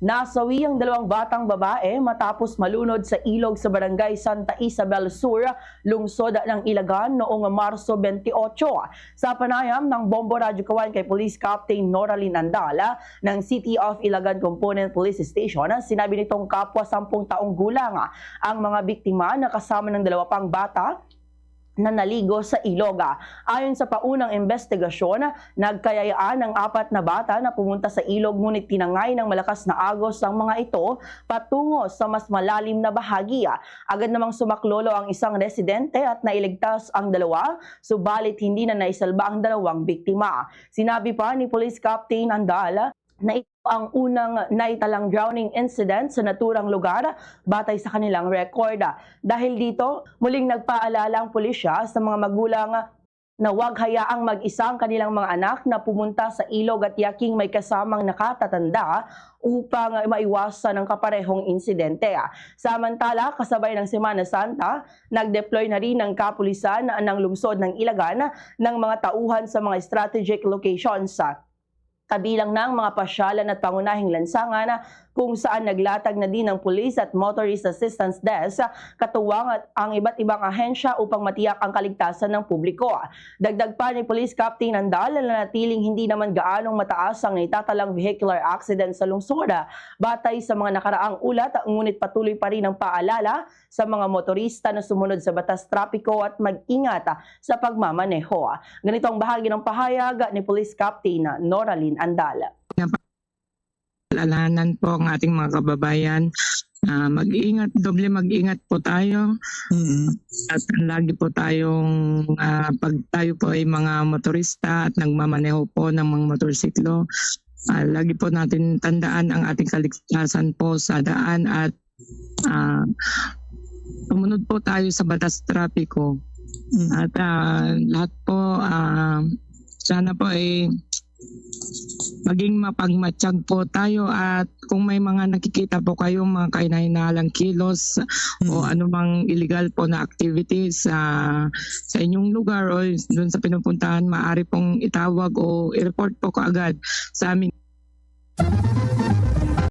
Nasawi ang dalawang batang babae matapos malunod sa ilog sa barangay Santa Isabel Sur, lungsod ng Ilagan noong Marso 28. Sa panayam ng Bombo Radyo Kawan kay Police Captain Noraline Andala ng City of Ilagan Component Police Station, sinabi nitong kapwa 10 taong gulang ang mga biktima na kasama ng dalawa pang bata na naligo sa ilog. Ayon sa paunang investigasyon, nagkayayaan ng 4 na bata na pumunta sa ilog ngunit tinangay ng malakas na agos ang mga ito patungo sa mas malalim na bahagi. Agad namang sumaklolo ang isang residente at nailigtas ang dalawa, subalit hindi na naisalba ang dalawang biktima. Sinabi pa ni Police Captain Andala na ito ang unang naitalang drowning incident sa naturang lugar batay sa kanilang record. Dahil dito, muling nagpaalala ang pulisya sa mga magulang na huwag hayaang mag-isa ang kanilang mga anak na pumunta sa ilog at yaking may kasamang nakatatanda upang maiwasan ang kaparehong insidente. Samantala, kasabay ng Semana Santa, nag-deploy na rin ng kapulisan ng lungsod ng Ilagan ng mga tauhan sa mga strategic locations. Kabilang ng mga pasyalan at pangunahing lansangan kung saan naglatag na din ng Police at Motorist Assistance Desk katuwang at ang iba't ibang ahensya upang matiyak ang kaligtasan ng publiko. Dagdag pa ni Police Captain Andal na natiling hindi naman gaanong mataas ang naitatalang vehicular accident sa lungsod batay sa mga nakaraang ulat, ngunit patuloy pa rin ang paalala sa mga motorista na sumunod sa batas trapiko at mag-ingat sa pagmamaneho. Ganito ang bahagi ng pahayag ni Police Captain Noraline Andala. Alalahanan po ang ating mga kababayan. Mag-iingat, doble mag-ingat po tayo. At lagi po tayong, pag tayo po ay mga motorista at nagmamaneho po ng mga motorsiklo, lagi po natin tandaan ang ating kaligtasan po sa daan at tumunod po tayo sa batas trapiko. At lahat po, sana po ay maging mapagmatsyag po tayo at kung may mga nakikita po kayong mga kahinahinalang kilos o anumang illegal po na activities sa inyong lugar o doon sa pinupuntahan, maaari pong itawag o i-report po kaagad sa amin.